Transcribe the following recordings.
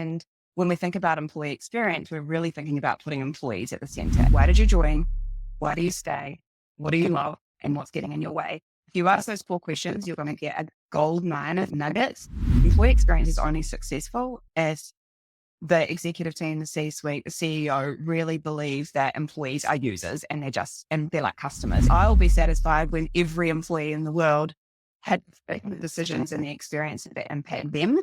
And when we think about employee experience, we're really thinking about putting employees at the center. Why did you join? Why do you stay? What do you love? And what's getting in your way? If you ask those 4 questions, you're going to get a gold mine of nuggets. Employee experience is only successful as the executive team, the C-suite, the CEO really believes that employees are users and they're like customers. I'll be satisfied when every employee in the world had the decisions and the experiences that impact them.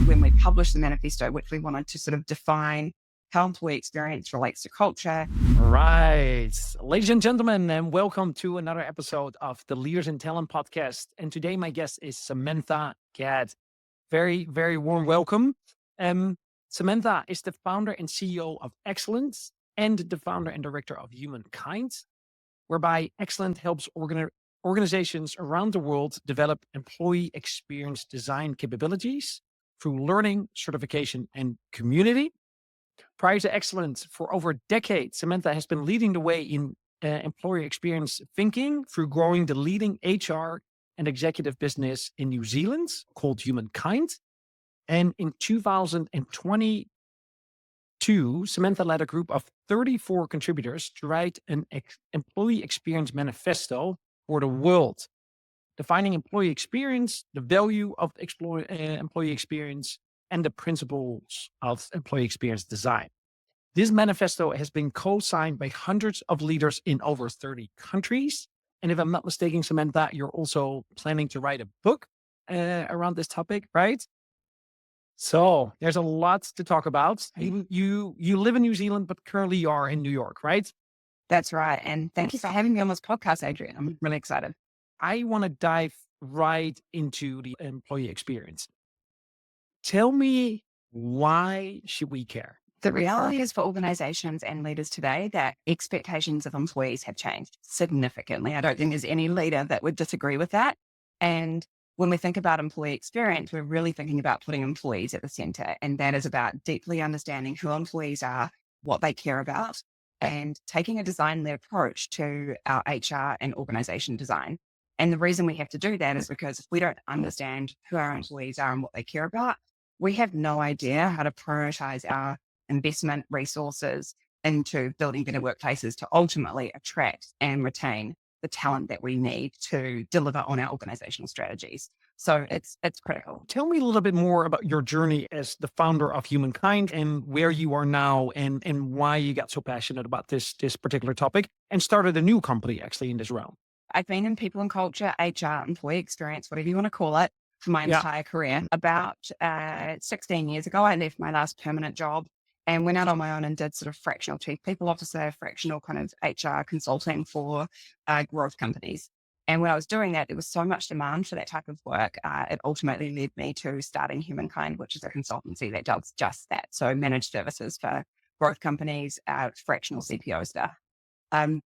When we published the manifesto, which we wanted to sort of define how employee experience relates to culture. Right. Ladies and gentlemen, and welcome to another episode of the Leaders in Talent podcast. And today my guest is Samantha Gadd. Very, very warm welcome. Samantha is the founder and CEO of Excellence and the founder and director of Humankind, whereby Excellent helps organizations around the world develop employee experience design capabilities through learning, certification, and community. Prior to Excellence, for over a decade, Samantha has been leading the way in employee experience thinking through growing the leading HR and executive business in New Zealand called Humankind. And in 2022, Samantha led a group of 34 contributors to write an employee experience manifesto for the world, defining employee experience, the value of employee experience, and the principles of employee experience design. This manifesto has been co-signed by hundreds of leaders in over 30 countries. And if I'm not mistaken, Samantha, you're also planning to write a book around this topic, right? So there's a lot to talk about. You live in New Zealand, but currently you are in New York, right? That's right. And thank you for having me on this podcast, Adriaan. I'm really excited. I want to dive right into the employee experience. Tell me, why should we care? The reality is for organizations and leaders today that expectations of employees have changed significantly. I don't think there's any leader that would disagree with that. And when we think about employee experience, we're really thinking about putting employees at the center. And that is about deeply understanding who employees are, what they care about, and taking a design-led approach to our HR and organization design. And the reason we have to do that is because if we don't understand who our employees are and what they care about, we have no idea how to prioritize our investment resources into building better workplaces to ultimately attract and retain the talent that we need to deliver on our organizational strategies. So it's critical. Tell me a little bit more about your journey as the founder of Humankind and where you are now and why you got so passionate about this particular topic and started a new company actually in this realm. I've been in people and culture, HR, employee experience, whatever you want to call it, for my entire career. About 16 years ago, I left my last permanent job and went out on my own and did sort of fractional chief people officer, fractional kind of HR consulting for growth companies. And when I was doing that, there was so much demand for that type of work. It ultimately led me to starting Humankind, which is a consultancy that does just that. So managed services for growth companies, fractional CPO stuff.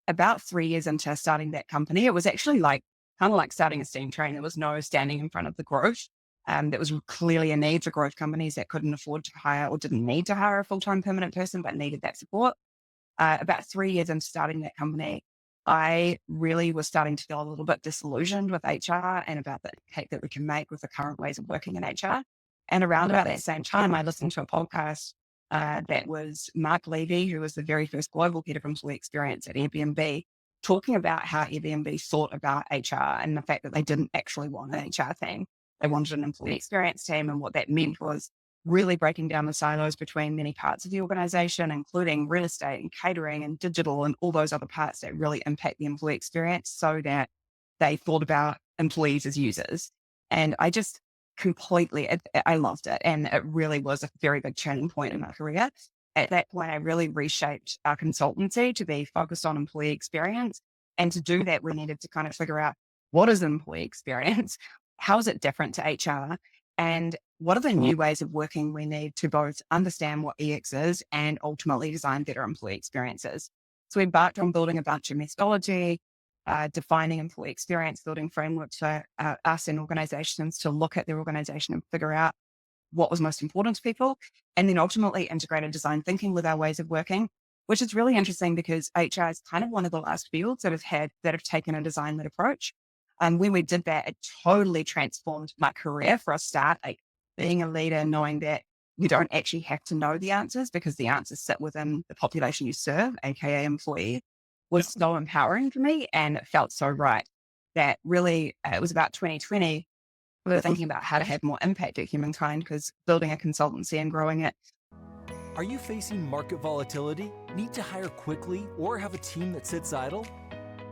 About 3 years into starting that company, it was actually kind of like starting a steam train. There was no standing in front of the growth. There was clearly a need for growth companies that couldn't afford to hire or didn't need to hire a full-time permanent person, but needed that support. About 3 years into starting that company, I really was starting to feel a little bit disillusioned with HR and about the impact that we can make with the current ways of working in HR. And around about that same time, I listened to a podcast that was Mark Levy, who was the very first global head of employee experience at Airbnb, talking about how Airbnb thought about HR and the fact that they didn't actually want an HR team. They wanted an employee experience team. And what that meant was really breaking down the silos between many parts of the organization, including real estate and catering and digital and all those other parts that really impact the employee experience so that they thought about employees as users. And I just I loved it. And it really was a very big turning point in my career. At that point, I really reshaped our consultancy to be focused on employee experience. And to do that, we needed to kind of figure out what is employee experience? How is it different to HR? And what are the new ways of working we need to both understand what EX is and ultimately design better employee experiences? So we embarked on building a bunch of methodology, defining employee experience, building frameworks for us and organizations to look at their organization and figure out what was most important to people, and then ultimately integrated design thinking with our ways of working, which is really interesting because HR is kind of one of the last fields that have taken a design-led approach. And when we did that, it totally transformed my career for a start, being a leader, knowing that you don't actually have to know the answers because the answers sit within the population you serve, aka employees, was so empowering for me. And it felt so right that really it was about 2020. We were thinking about how to have more impact at Humankind because building a consultancy and growing it. Are you facing market volatility, need to hire quickly, or have a team that sits idle?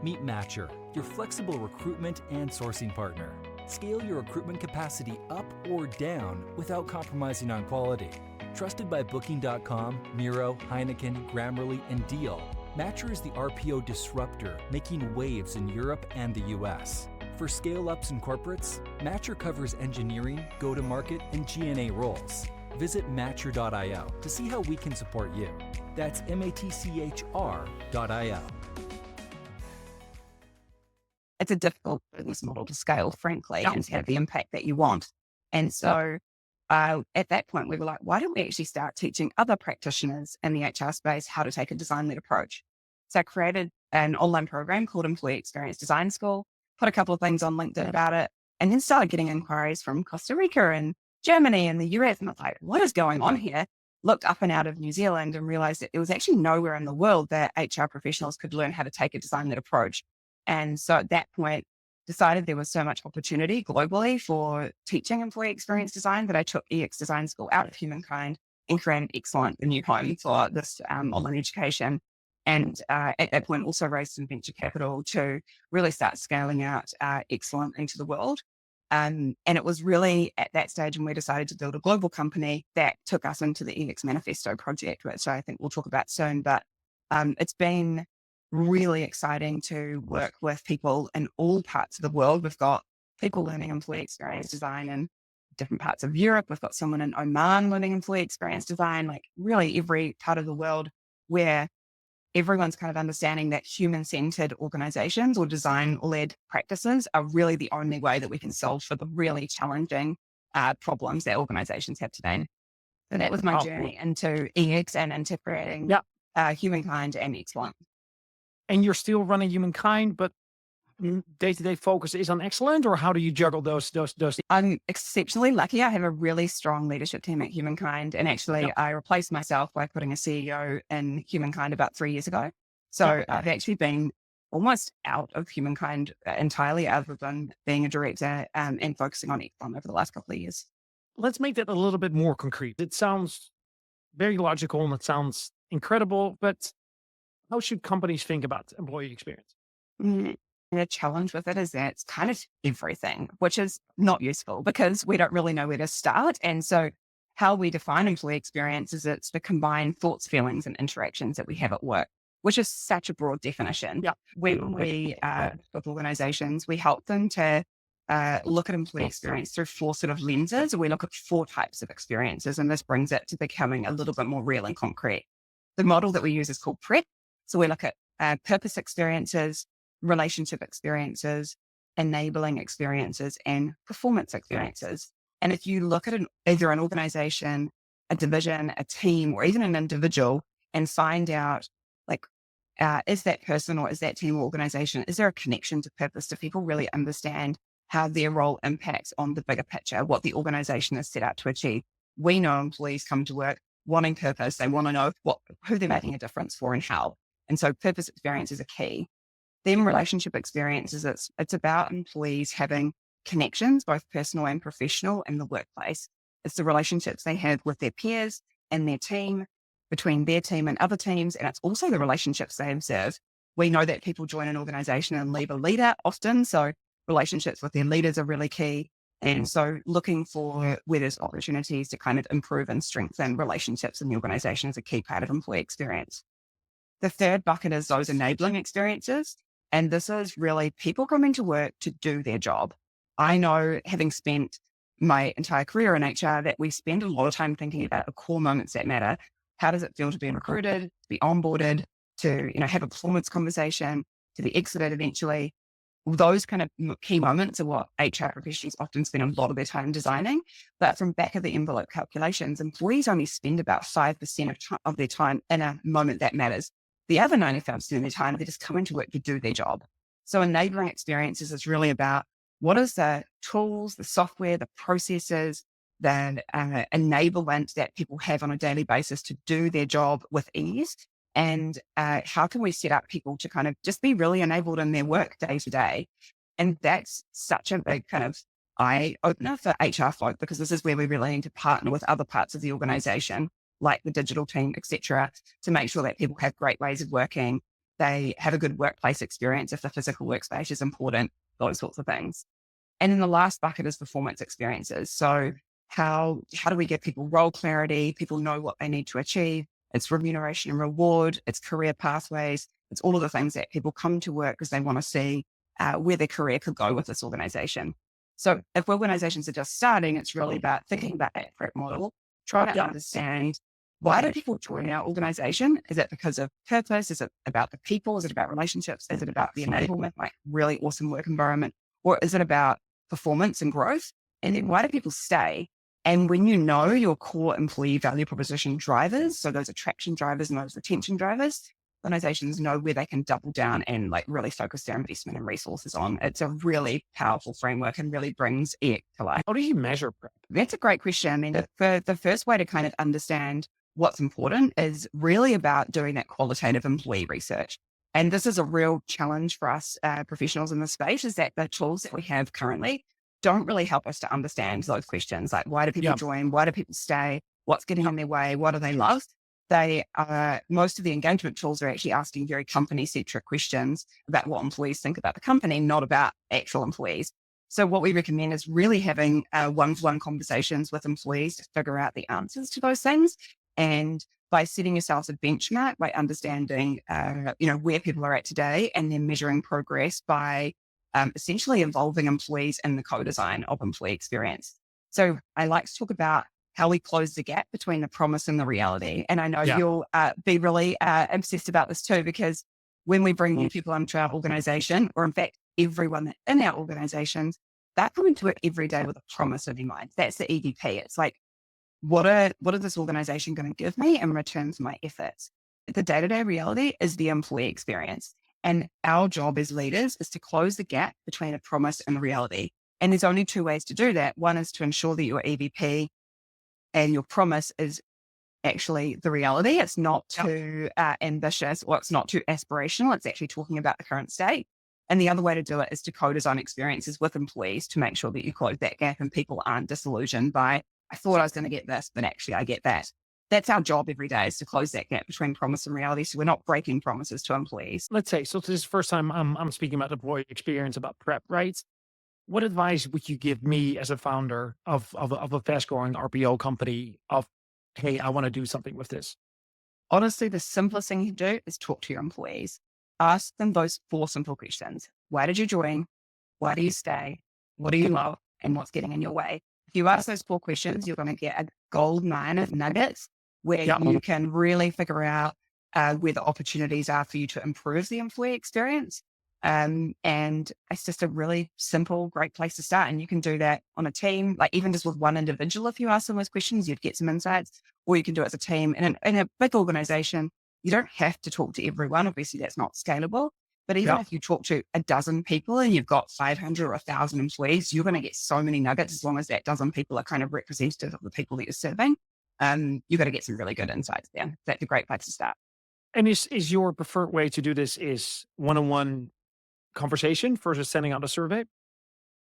Meet Matcher, your flexible recruitment and sourcing partner. Scale your recruitment capacity up or down without compromising on quality. Trusted by Booking.com, Miro, Heineken, Grammarly, and Deal, Matcher is the RPO disruptor making waves in Europe and the US. For scale-ups and corporates, Matcher covers engineering, go-to-market, and G&A roles. Visit Matcher.io to see how we can support you. That's MATCHR.io. It's a difficult business model to scale, frankly, and to have the impact that you want. And so at that point, we were like, why don't we actually start teaching other practitioners in the HR space how to take a design-led approach? So I created an online program called Employee Experience Design School, put a couple of things on LinkedIn about it, and then started getting inquiries from Costa Rica and Germany and the US. And I was like, what is going on here? Looked up and out of New Zealand and realized that there was actually nowhere in the world that HR professionals could learn how to take a design-led approach. And so at that point, decided there was so much opportunity globally for teaching employee experience design that I took EX Design School out of Humankind and created Excellent, the new home for this online education. And at that point, also raised some venture capital to really start scaling out Excellent into the world. And it was really at that stage when we decided to build a global company that took us into the EX Manifesto project, which I think we'll talk about soon. But it's been really exciting to work with people in all parts of the world. We've got people learning employee experience design in different parts of Europe. We've got someone in Oman learning employee experience design, like really every part of the world where everyone's kind of understanding that human-centered organizations or design-led practices are really the only way that we can solve for the really challenging problems that organizations have today. So that was my journey into EX and into creating Humankind and Excellent. And you're still running Humankind, but day-to-day focus is on Excellent, or how do you juggle those? I'm exceptionally lucky. I have a really strong leadership team at Humankind. And actually, I replaced myself by putting a CEO in Humankind about 3 years ago. So I've actually been almost out of Humankind entirely, other than being a director and focusing on Excellent over the last couple of years. Let's make that a little bit more concrete. It sounds very logical and it sounds incredible, but how should companies think about employee experience? The challenge with it is that it's kind of everything, which is not useful because we don't really know where to start. And so how we define employee experience is it's the combined thoughts, feelings, and interactions that we have at work, which is such a broad definition. When we, with organizations, we help them to look at employee experience through 4 sort of lenses. We look at 4 types of experiences, and this brings it to becoming a little bit more real and concrete. The model that we use is called PrEP. So we look at purpose experiences, relationship experiences, enabling experiences, and performance experiences. And if you look at either an organization, a division, a team, or even an individual and find out, like, is that person or is that team or organization, is there a connection to purpose? Do people really understand how their role impacts on the bigger picture, what the organization is set out to achieve? We know employees come to work wanting purpose. They want to know who they're making a difference for and how. And so purpose experience is a key. Then relationship experiences, it's about employees having connections, both personal and professional, in the workplace. It's the relationships they have with their peers and their team, between their team and other teams. And it's also the relationships they observe. We know that people join an organization and leave a leader often. So relationships with their leaders are really key. And so looking for where there's opportunities to kind of improve and strengthen relationships in the organization is a key part of employee experience. The third bucket is those enabling experiences. And this is really people coming to work to do their job. I know, having spent my entire career in HR, that we spend a lot of time thinking about the core moments that matter. How does it feel to be recruited, to be onboarded, to have a performance conversation, to be exited eventually? Those kind of key moments are what HR professionals often spend a lot of their time designing. But from back of the envelope calculations, employees only spend about 5% of their time in a moment that matters. The other 95% of the time, they're just coming to work to do their job. So enabling experiences is really about what is the tools, the software, the processes, the enablement that people have on a daily basis to do their job with ease. And how can we set up people to kind of just be really enabled in their work day to day? And that's such a big kind of eye opener for HR folk, because this is where we really need to partner with other parts of the organization, like the digital team, et cetera, to make sure that people have great ways of working. They have a good workplace experience if the physical workspace is important, those sorts of things. And then the last bucket is performance experiences. So how do we give people role clarity? People know what they need to achieve. It's remuneration and reward. It's career pathways. It's all of the things that people come to work because they want to see where their career could go with this organization. So if organizations are just starting, it's really about thinking about that prep model, trying to understand, why do people join our organization? Is it because of purpose? Is it about the people? Is it about relationships? Is it about the enablement, like really awesome work environment? Or is it about performance and growth? And then why do people stay? And when you know your core employee value proposition drivers, so those attraction drivers and those retention drivers, organizations know where they can double down and like really focus their investment and resources on. It's a really powerful framework and really brings it to life. How do you measure prep? That's a great question. I mean, the first way to kind of understand what's important is really about doing that qualitative employee research. And this is a real challenge for us professionals in the space, is that the tools that we have currently don't really help us to understand those questions. Like, why do people join? Why do people stay? What's getting in their way? What do they love? Most of the engagement tools are actually asking very company-centric questions about what employees think about the company, not about actual employees. So what we recommend is really having one-to-one conversations with employees to figure out the answers to those things. And by setting yourselves a benchmark, by understanding, where people are at today, and then measuring progress by essentially involving employees in the co-design of employee experience. So I like to talk about how we close the gap between the promise and the reality. And I know you'll be really obsessed about this too, because when we bring new people into our organization, or in fact, everyone that's in our organizations, they're coming to it every day with a promise in their mind. That's the EVP. It's like, what is this organization going to give me in return for my efforts? The day-to-day reality is the employee experience. And our job as leaders is to close the gap between a promise and the reality. And there's only two ways to do that. One is to ensure that your EVP and your promise is actually the reality. It's not too ambitious, or it's not too aspirational. It's actually talking about the current state. And the other way to do it is to co-design experiences with employees to make sure that you close that gap and people aren't disillusioned by, I thought I was going to get this, but actually I get that. That's our job every day, is to close that gap between promise and reality. So we're not breaking promises to employees. Let's say, so this is the first time I'm speaking about employee experience, about prep, right? What advice would you give me as a founder of a fast growing RPO company of, hey, I want to do something with this? Honestly, the simplest thing you do is talk to your employees. Ask them those 4 simple questions. Why did you join? Why do you stay? What do you love? And what's getting in your way? If you ask those 4 questions, you're going to get a gold mine of nuggets where you can really figure out where the opportunities are for you to improve the employee experience. And it's just a really simple, great place to start. And you can do that on a team, like even just with one individual. If you ask them those questions, you'd get some insights, or you can do it as a team. And in a big organization, you don't have to talk to everyone. Obviously, that's not scalable. But even if you talk to a dozen people and you've got 500 or 1,000 employees, you're going to get so many nuggets as long as that dozen people are kind of representative of the people that you're serving. You've got to get some really good insights there. That's a great place to start. And is your preferred way to do this is one-on-one conversation versus sending out a survey?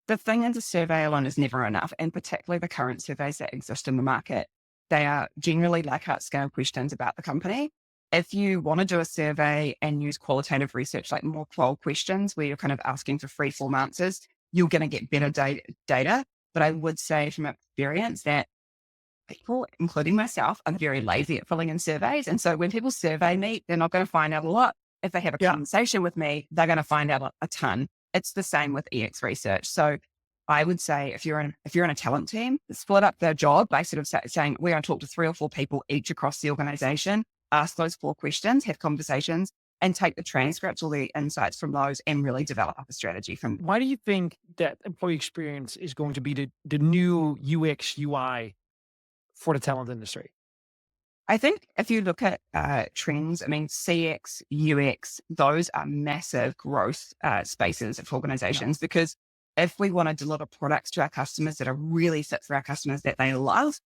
The thing is, a survey alone is never enough. And particularly the current surveys that exist in the market, they are generally Likert scale questions about the company. If you want to do a survey and use qualitative research, like more qual questions where you're kind of asking for free form answers, you're going to get better data. But I would say from experience that people, including myself, are very lazy at filling in surveys. And so when people survey me, they're not going to find out a lot. If they have a conversation with me, they're going to find out a ton. It's the same with EX research. So I would say if you're in a talent team, split up their job by sort of saying, we're going to talk to 3 or 4 people each across the organization, ask those 4 questions, have conversations, and take the transcripts or the insights from those and really develop a strategy from. Why do you think that employee experience is going to be the new UX UI for the talent industry? I think if you look at trends, I mean, CX, UX, those are massive growth spaces for organizations because if we want to deliver products to our customers that are really fit for our customers that they love,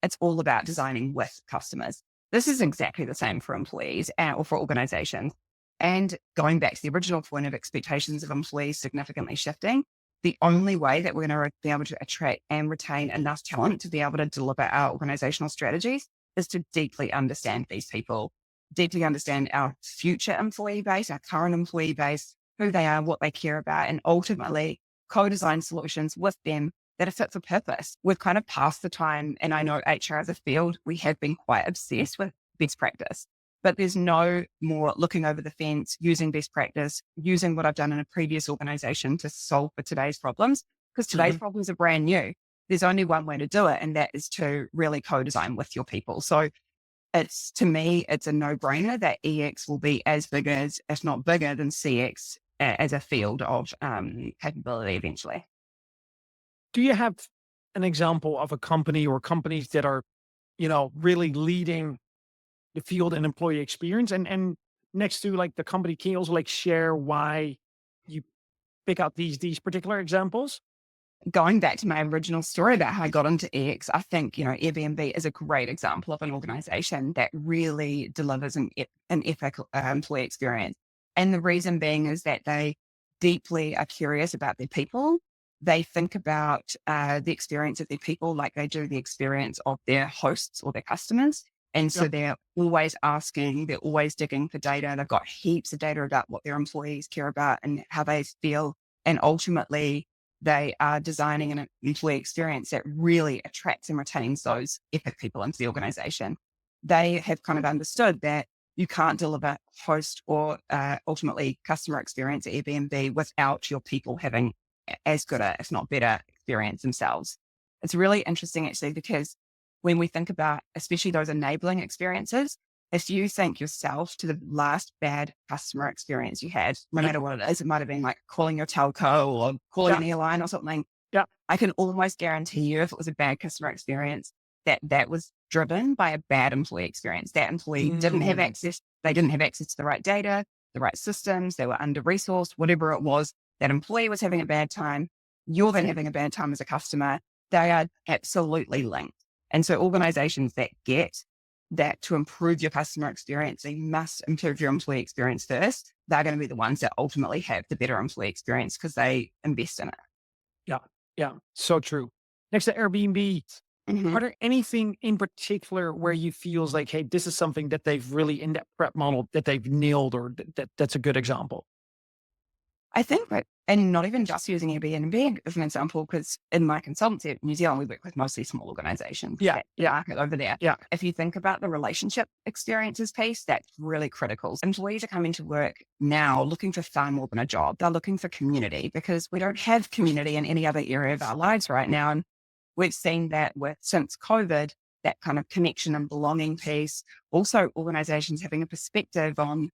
it's all about designing with customers. This is exactly the same for employees or for organizations. And going back to the original point of expectations of employees significantly shifting, the only way that we're going to be able to attract and retain enough talent to be able to deliver our organizational strategies is to deeply understand these people, deeply understand our future employee base, our current employee base, who they are, what they care about, and ultimately co-design solutions with them that are fit for purpose. We've kind of passed the time, and I know HR as a field, we have been quite obsessed with best practice, but there's no more looking over the fence, using best practice, using what I've done in a previous organization to solve for today's problems, because today's problems are brand new. There's only one way to do it, and that is to really co-design with your people. So to me, it's a no-brainer that EX will be as big as, if not bigger than CX as a field of capability eventually. Do you have an example of a company or companies that are, really leading the field and employee experience? And next to like the company, can you also like share why you pick out these particular examples? Going back to my original story about how I got into EX, I think, Airbnb is a great example of an organization that really delivers an epic employee experience. And the reason being is that they deeply are curious about their people. They think about the experience of their people like they do the experience of their hosts or their customers. And so they're always asking, they're always digging for data. They've got heaps of data about what their employees care about and how they feel. And ultimately, they are designing an employee experience that really attracts and retains those epic people into the organization. They have kind of understood that you can't deliver host or ultimately customer experience at Airbnb without your people having as good a, if not better, experience themselves. It's really interesting actually, because when we think about, especially those enabling experiences, if you think yourself to the last bad customer experience you had, no matter what it is, it might have been like calling your telco or calling an airline or something. Yeah. I can almost guarantee you if it was a bad customer experience, that was driven by a bad employee experience. That employee didn't have access. They didn't have access to the right data, the right systems. They were under-resourced, whatever it was. That employee was having a bad time. You're then having a bad time as a customer. They are absolutely linked. And so organizations that get that to improve your customer experience, you must improve your employee experience first. They're going to be the ones that ultimately have the better employee experience because they invest in it. Yeah. So true. Next to Airbnb, are there anything in particular where you feels like, hey, this is something that they've really in that prep model that they've nailed, or that's a good example? I think that, and not even just using Airbnb as an example, because in my consultancy at New Zealand, we work with mostly small organizations. Market over there. Yeah. If you think about the relationship experiences piece, that's really critical. Employees are coming to work now looking for far more than a job. They're looking for community because we don't have community in any other area of our lives right now. And we've seen that since COVID, that kind of connection and belonging piece. Also, organizations having a perspective on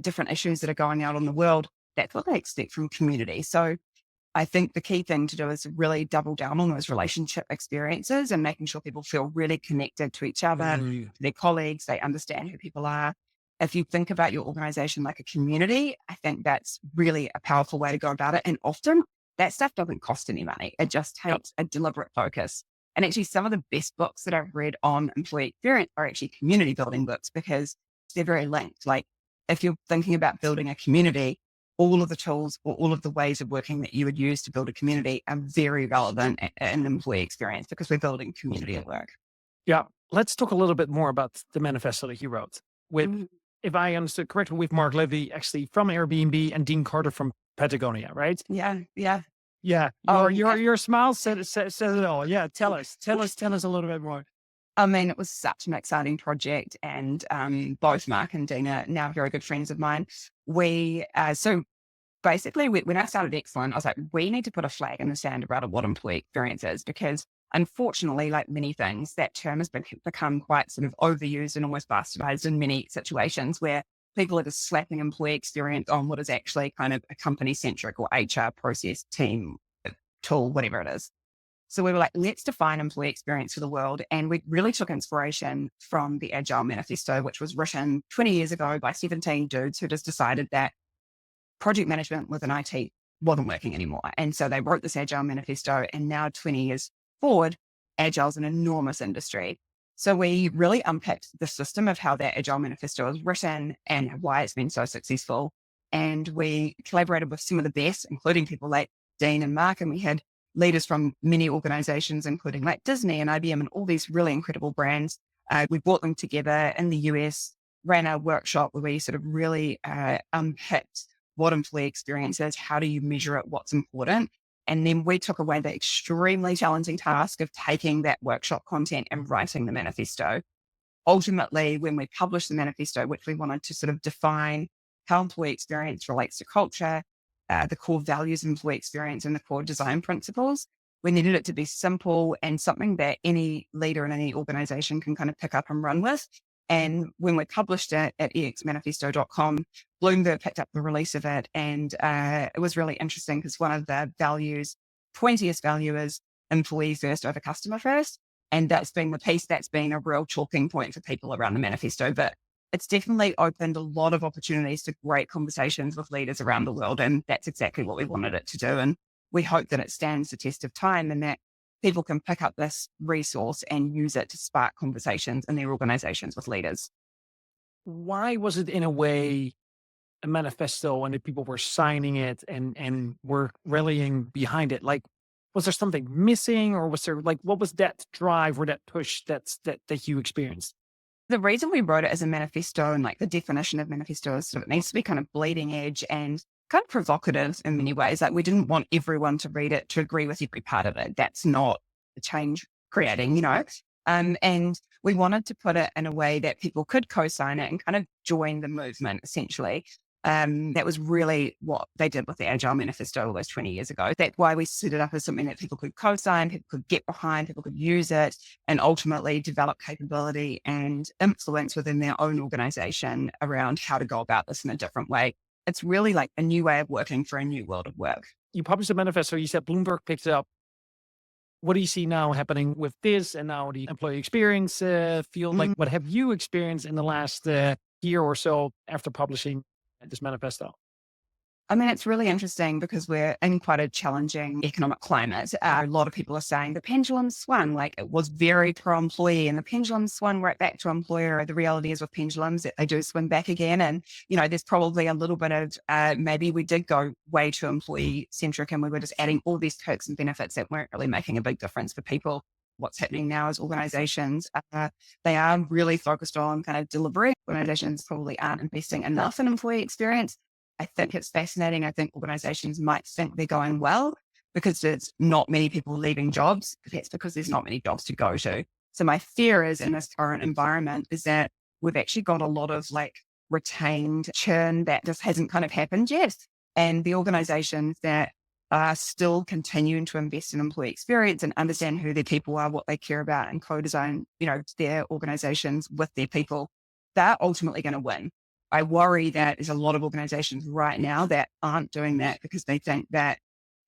different issues that are going out in the world. That's what they expect from community. So I think the key thing to do is really double down on those relationship experiences and making sure people feel really connected to each other, to their colleagues. They understand who people are. If you think about your organization like a community, I think that's really a powerful way to go about it. And often that stuff doesn't cost any money. It just takes a deliberate focus. And actually some of the best books that I've read on employee experience are actually community building books because they're very linked. Like if you're thinking about building a community, all of the tools or all of the ways of working that you would use to build a community are very relevant in employee experience because we're building community at work. Yeah. Let's talk a little bit more about the manifesto that you wrote with, if I understood correctly, with Mark Levy, actually from Airbnb and Dean Carter from Patagonia, right? Yeah. Your smile says it all. Yeah. Tell us a little bit more. I mean, it was such an exciting project, and both Mark and Dean are now very good friends of mine. So basically, when I started Excellent, I was like, we need to put a flag in the sand about what employee experience is, because unfortunately, like many things, that term has become quite sort of overused and almost bastardized in many situations where people are just slapping employee experience on what is actually kind of a company-centric or HR process, team, tool, whatever it is. So we were like, let's define employee experience for the world. And we really took inspiration from the Agile Manifesto, which was written 20 years ago by 17 dudes who just decided that project management was an IT wasn't working anymore. And so they wrote this Agile Manifesto, and now 20 years forward, Agile is an enormous industry. So we really unpacked the system of how that Agile Manifesto was written and why it's been so successful. And we collaborated with some of the best, including people like Dean and Mark, and we had leaders from many organizations, including like Disney and IBM and all these really incredible brands. We brought them together in the US, ran a workshop where we sort of really unpacked what employee experience is, how do you measure it, what's important. And then we took away the extremely challenging task of taking that workshop content and writing the manifesto. Ultimately, when we published the manifesto, which we wanted to sort of define how employee experience relates to culture, the core values of employee experience and the core design principles, we needed it to be simple and something that any leader in any organization can kind of pick up and run with. And when we published it at exmanifesto.com, Bloomberg picked up the release of it. And it was really interesting because one of the values, 20th value is employee first over customer first. And that's been the piece that's been a real talking point for people around the manifesto. But it's definitely opened a lot of opportunities to great conversations with leaders around the world. And that's exactly what we wanted it to do. And we hope that it stands the test of time and that people can pick up this resource and use it to spark conversations in their organizations with leaders. Why was it in a way a manifesto and the people were signing it and were rallying behind it? Like, was there something missing, or was there like, what was that drive or that push that you experienced? The reason we wrote it as a manifesto and like the definition of manifesto is sort of, it needs to be kind of bleeding edge and kind of provocative in many ways. Like, we didn't want everyone to read it to agree with every part of it. That's not the change creating, and we wanted to put it in a way that people could co-sign it and kind of join the movement, essentially. That was really what they did with the Agile Manifesto almost 20 years ago. That's why we set it up as something that people could co-sign, people could get behind, people could use it, and ultimately develop capability and influence within their own organization around how to go about this in a different way. It's really like a new way of working for a new world of work. You published a manifesto, you said Bloomberg picked it up. What do you see now happening with this and now the employee experience field? Like, what have you experienced in the last year or so after publishing this manifesto? I mean, it's really interesting because we're in quite a challenging economic climate. A lot of people are saying the pendulum swung, like it was very pro-employee and the pendulum swung right back to employer. The reality is with pendulums that they do swing back again. And, there's probably a little bit of maybe we did go way too employee-centric and we were just adding all these perks and benefits that weren't really making a big difference for people. What's happening now is organizations, they are really focused on kind of delivery. Organizations probably aren't investing enough in employee experience. I think it's fascinating. I think organizations might think they're going well because there's not many people leaving jobs. That's because there's not many jobs to go to. So my fear is in this current environment is that we've actually got a lot of like retained churn that just hasn't kind of happened yet. And the organizations that are still continuing to invest in employee experience and understand who their people are, what they care about, and co-design, their organizations with their people, they're ultimately going to win. I worry that there's a lot of organizations right now that aren't doing that because they think that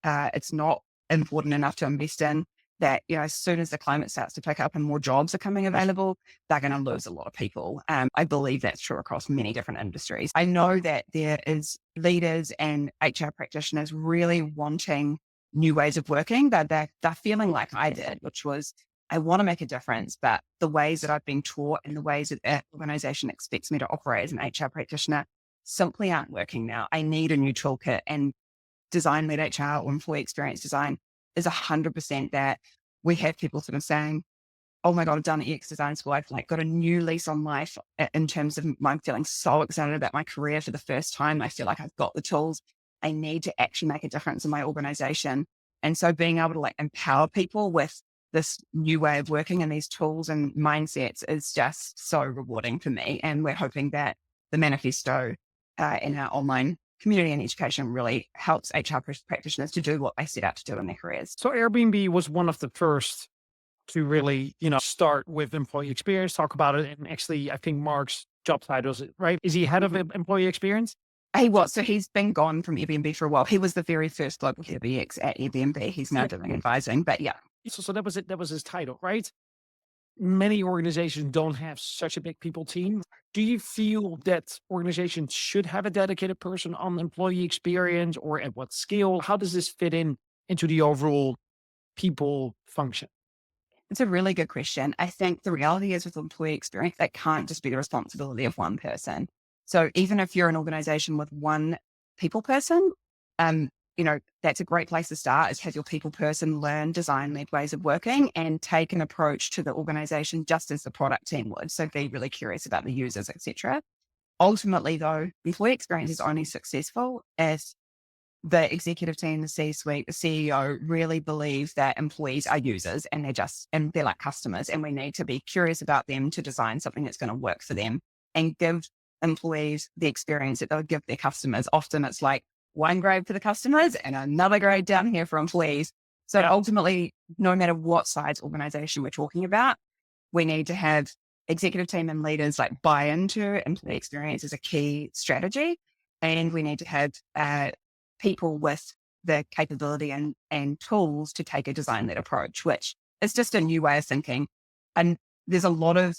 it's not important enough to invest in, that, as soon as the climate starts to pick up and more jobs are coming available, they're going to lose a lot of people. I believe that's true across many different industries. I know that there is leaders and HR practitioners really wanting new ways of working, but they're feeling like I did, which was, I want to make a difference, but the ways that I've been taught and the ways that the organization expects me to operate as an HR practitioner simply aren't working now. I need a new toolkit, and design-led HR or employee experience design is 100% that. We have people sort of saying, oh my God, I've done EX design school. I've like got a new lease on life in terms of I'm feeling so excited about my career for the first time. I feel like I've got the tools. I need to actually make a difference in my organization. And so being able to like empower people with this new way of working and these tools and mindsets is just so rewarding for me. And we're hoping that the manifesto in our online community and education really helps HR practitioners to do what they set out to do in their careers. So Airbnb was one of the first to really, start with employee experience, talk about it. And actually, I think Mark's job title is, right? Is he head of employee experience? He was. So he's been gone from Airbnb for a while. He was the very first global head of EX at Airbnb. He's now doing advising, but yeah. So that was it. That was his title, right? many organizations don't have such a big people team. Do you feel that organizations should have a dedicated person on employee experience, or at what scale? How does this fit in into the overall people function? It's a really good question. I think the reality is with employee experience, that can't just be the responsibility of one person. So even if you're an organization with one people person, um, that's a great place to start, is have your people person learn design-led ways of working and take an approach to the organization just as the product team would. So be really curious about the users, etc. Ultimately, though, employee experience is only successful as the executive team, the C-suite, the CEO really believes that employees are users and they're like customers, and we need to be curious about them to design something that's going to work for them and give employees the experience that they'll give their customers. Often it's like one grade for the customers and another grade down here for employees. So ultimately, no matter what size organization we're talking about, we need to have executive team and leaders like buy into employee experience as a key strategy. And we need to have people with the capability and tools to take a design-led approach, which is just a new way of thinking. And there's a lot of,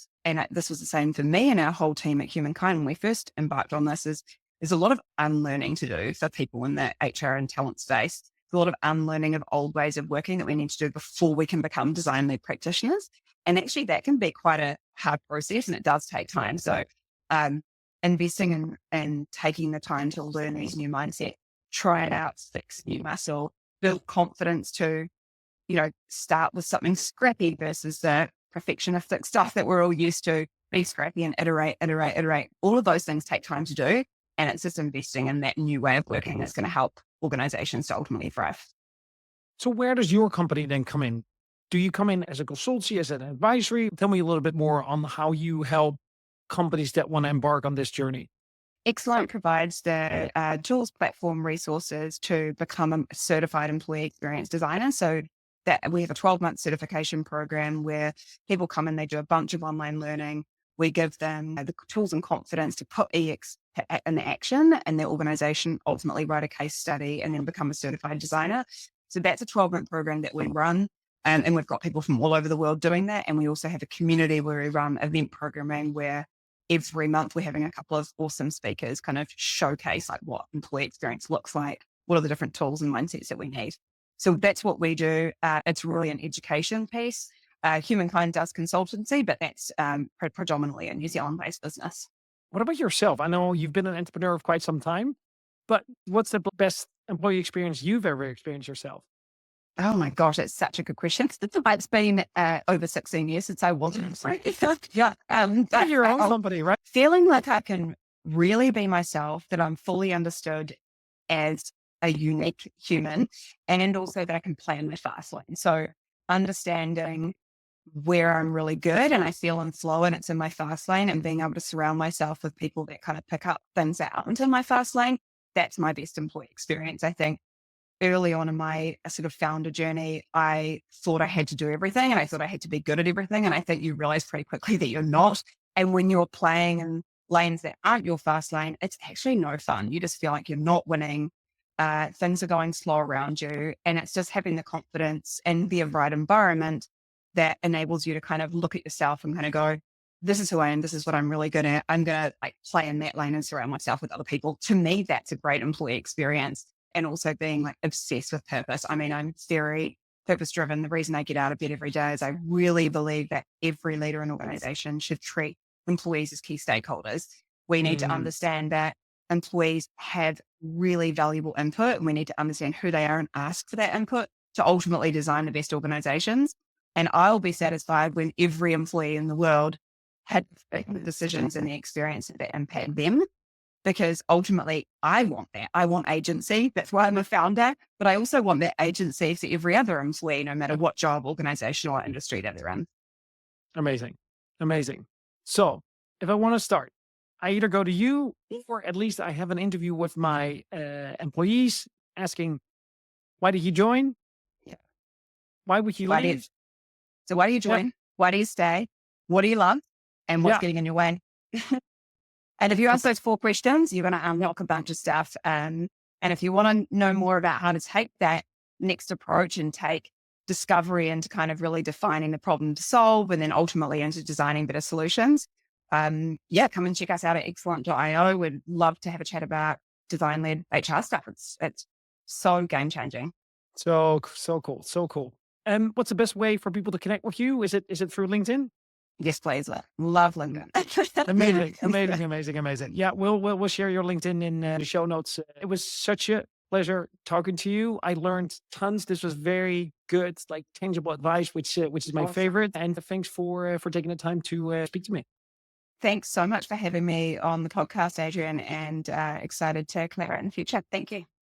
this was the same for me and our whole team at Humankind when we first embarked on this, is there's a lot of unlearning to do for people in the HR and talent space. There's a lot of unlearning of old ways of working that we need to do before we can become design-led practitioners. And actually that can be quite a hard process and it does take time. So investing in and taking the time to learn these new mindsets, try it out, fix new muscle, build confidence to, start with something scrappy versus the perfectionistic stuff that we're all used to. Be scrappy and iterate. All of those things take time to do. And it's just investing in that new way of working that's going to help organizations to ultimately thrive. So where does your company then come in? Do you come in as a consultancy, as an advisory? Tell me a little bit more on how you help companies that want to embark on this journey. Excellent provides the tools, platform, resources to become a certified employee experience designer. So that we have a 12-month certification program where people come in, they do a bunch of online learning. We give them the tools and confidence to put EX in action, and their organization ultimately write a case study and then become a certified designer. So that's a 12-month program that we run. And we've got people from all over the world doing that. And we also have a community where we run event programming where every month we're having a couple of awesome speakers kind of showcase like what employee experience looks like, what are the different tools and mindsets that we need. So that's what we do. It's really an education piece. Humankind does consultancy, but that's predominantly a New Zealand-based business. What about yourself? I know you've been an entrepreneur for quite some time, but what's the best employee experience you've ever experienced yourself? Oh my gosh, it's such a good question. It's been over 16 years since I wasn't. Yeah. But your own company, right? Feeling like I can really be myself, that I'm fully understood as a unique human, and also that I can plan my fast lane. So understanding where I'm really good and I feel in flow and it's in my fast lane, and being able to surround myself with people that kind of pick up things out into my fast lane, that's my best employee experience, I think. Early on in my sort of founder journey, I thought I had to do everything and I thought I had to be good at everything. And I think you realize pretty quickly that you're not. And when you're playing in lanes that aren't your fast lane, it's actually no fun. You just feel like you're not winning. Things are going slow around you. And it's just having the confidence and the right environment that enables you to kind of look at yourself and kind of go, this is who I am. This is what I'm really good at. I'm going to play in that lane and surround myself with other people. To me, that's a great employee experience. And also being obsessed with purpose. I mean, I'm very purpose driven. The reason I get out of bed every day is I really believe that every leader in an organization should treat employees as key stakeholders. We need to understand that employees have really valuable input, and we need to understand who they are and ask for that input to ultimately design the best organizations. And I'll be satisfied when every employee in the world had the decisions and the experience that impact them. Because ultimately, I want that. I want agency. That's why I'm a founder. But I also want that agency for every other employee, no matter what job, organization, or industry that they're in. Amazing. So if I want to start, I either go to you, or at least I have an interview with my employees asking, why did you join? Yeah. Why would you leave? So why do you join? Yep. Why do you stay? What do you love? And what's getting in your way? And if you ask those 4 questions, you're going to unlock a bunch of stuff. And if you want to know more about how to take that next approach and take discovery into kind of really defining the problem to solve, and then ultimately into designing better solutions. Come and check us out at excellent.io. We'd love to have a chat about design-led HR stuff. It's so game-changing. So cool. So cool. What's the best way for people to connect with you? Is it through LinkedIn? Yes, please. Love LinkedIn. Amazing. Yeah, we'll share your LinkedIn in the show notes. It was such a pleasure talking to you. I learned tons. This was very good, like tangible advice, which is my favorite. And thanks for taking the time to speak to me. Thanks so much for having me on the podcast, Adriaan, and excited to collaborate in the future. Thank you.